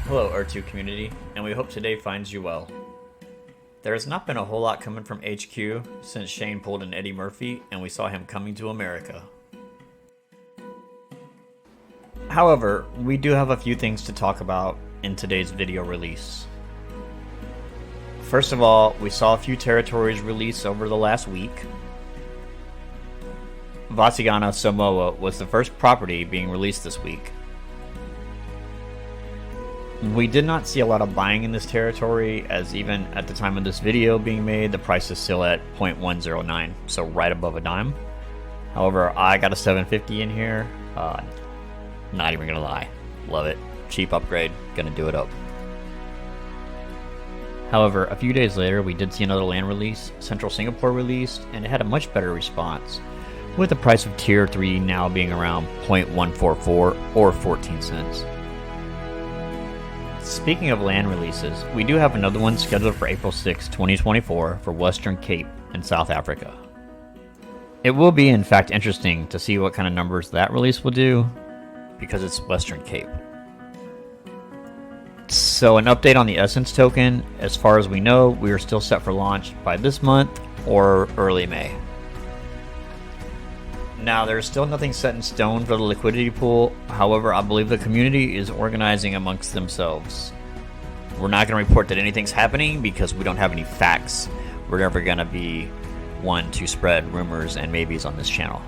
Hello Earth2 community, and we hope today finds you well. There has not been a whole lot coming from HQ since Shane pulled an Eddie Murphy and we saw him coming to America. However, we do have a few things to talk about in today's video release. First of all, we saw a few territories release over the last week. Vatigana Samoa was the first property being released this week. We did not see a lot of buying in this territory, as even at the time of this video being made, the price is still at 0.109, so right above a dime. However, I got a 750 in here. Not even gonna lie, love it. Cheap upgrade, gonna do it up. However, a few days later, we did see another land release, Central Singapore released, and it had a much better response, with the price of Tier 3 now being around 0.144 or 14 cents. Speaking of land releases, we do have another one scheduled for April 6, 2024 for Western Cape in South Africa. It will be in fact interesting to see what kind of numbers that release will do, because it's Western Cape. So an update on the Essence token, as far as we know, we are still set for launch by this month or early May. Now, there's still nothing set in stone for the liquidity pool. However, I believe the community is organizing amongst themselves. We're not going to report that anything's happening because we don't have any facts. We're never going to be one to spread rumors and maybes on this channel.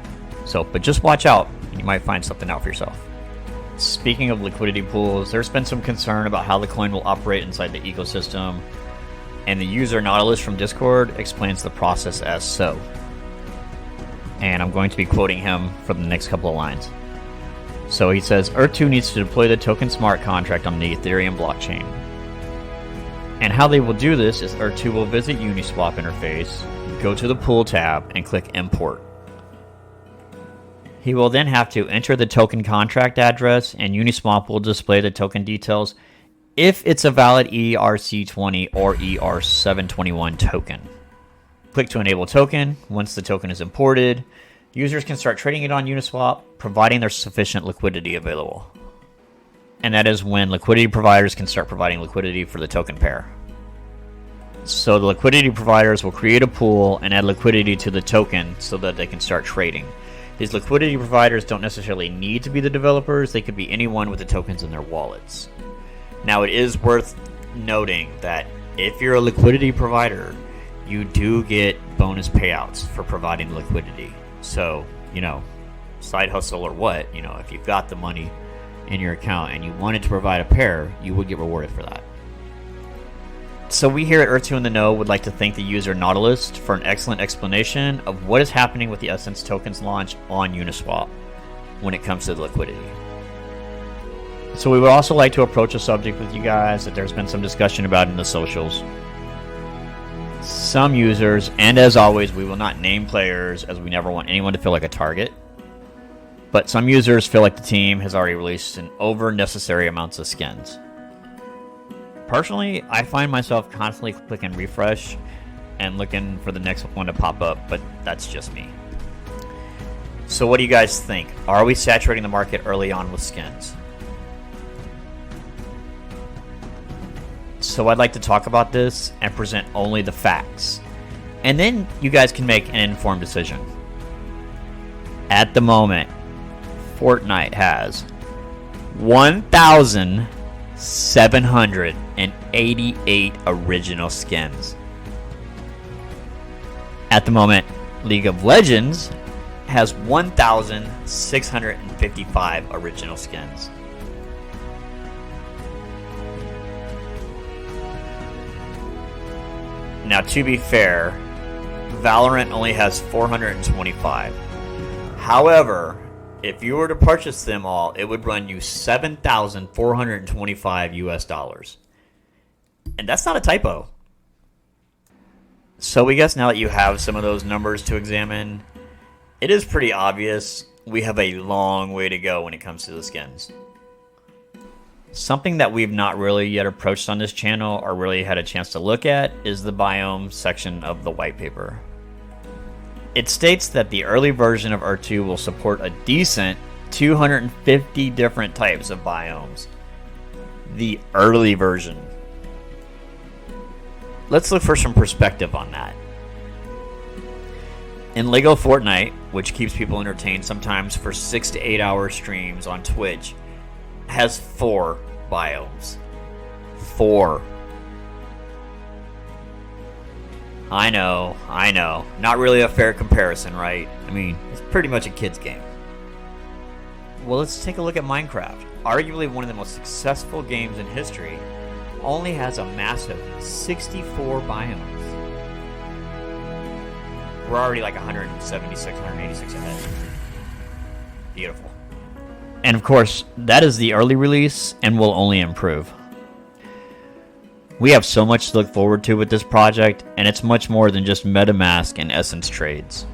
But just watch out. You might find something out for yourself. Speaking of liquidity pools, there's been some concern about how the coin will operate inside the ecosystem. And the user Nautilus from Discord explains the process as so. And I'm going to be quoting him for the next couple of lines. So he says, Earth2 needs to deploy the token smart contract on the Ethereum blockchain. And how they will do this is Earth2 will visit Uniswap interface, go to the pool tab, and click import. He will then have to enter the token contract address, and Uniswap will display the token details if it's a valid ERC20 or ER721 token. Click to enable token. Once the token is imported, users can start trading it on Uniswap, providing there's sufficient liquidity available. And that is when liquidity providers can start providing liquidity for the token pair. So the liquidity providers will create a pool and add liquidity to the token so that they can start trading. These liquidity providers don't necessarily need to be the developers, they could be anyone with the tokens in their wallets. Now, it is worth noting that if you're a liquidity provider, you do get bonus payouts for providing liquidity. So, side hustle or what, if you've got the money in your account and you wanted to provide a pair, you would get rewarded for that. So we here at Earth2 in the Know would like to thank the user Nautilus for an excellent explanation of what is happening with the Essence tokens launch on Uniswap when it comes to the liquidity. So we would also like to approach a subject with you guys that there's been some discussion about in the socials. Some users, and as always, we will not name players as we never want anyone to feel like a target, but some users feel like the team has already released an over-necessary amounts of skins. Personally, I find myself constantly clicking refresh and looking for the next one to pop up, but that's just me. So what do you guys think? Are we saturating the market early on with skins? So I'd like to talk about this and present only the facts. And then you guys can make an informed decision. At the moment, Fortnite has 1,788 original skins. At the moment, League of Legends has 1,655 original skins. Now, to be fair, Valorant only has 425. However, if you were to purchase them all, it would run you $7,425 US. And that's not a typo. So we guess now that you have some of those numbers to examine, it is pretty obvious we have a long way to go when it comes to the skins. Something that we've not really yet approached on this channel or really had a chance to look at is the biome section of the white paper. It states that the early version of Earth2 will support a decent 250 different types of biomes. the early version. Let's look for some perspective on that. In Lego Fortnite, which keeps people entertained sometimes for 6 to 8 hour streams on Twitch, has 4 biomes. 4. I know. Not really a fair comparison, right? I mean, it's pretty much a kid's game. Well, let's take a look at Minecraft. Arguably one of the most successful games in history, only has a massive 64 biomes. We're already like 176, 186 ahead. Beautiful. And of course, that is the early release and will only improve. We have so much to look forward to with this project, and it's much more than just MetaMask and Essence trades.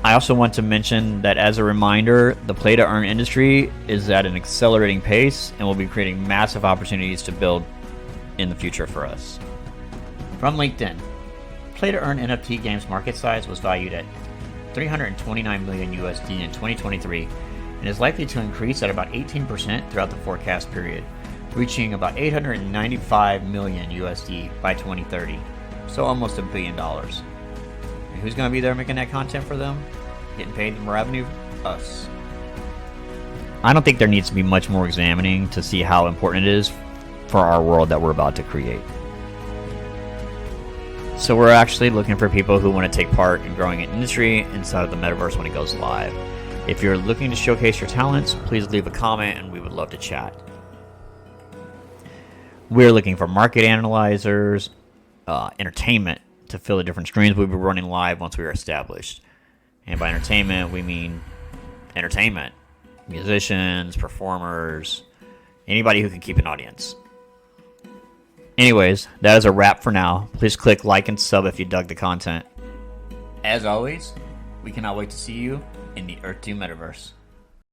I also want to mention that as a reminder, the play-to-earn industry is at an accelerating pace and will be creating massive opportunities to build in the future for us. From LinkedIn, play-to-earn NFT games market size was valued at $329 million USD in 2023 and is likely to increase at about 18% throughout the forecast period, reaching about $895 million USD by 2030, so almost $1 billion. And who's going to be there making that content for them? Getting paid in revenue? Us. I don't think there needs to be much more examining to see how important it is for our world that we're about to create. So we're actually looking for people who want to take part in growing an industry inside of the metaverse when it goes live. If you're looking to showcase your talents, please leave a comment and we would love to chat. We're looking for market analyzers, entertainment to fill the different streams we'll be running live once we are established. And by entertainment, we mean entertainment. Musicians, performers, anybody who can keep an audience. Anyways, that is a wrap for now. Please click like and sub if you dug the content. As always, we cannot wait to see you in the Earth2 metaverse.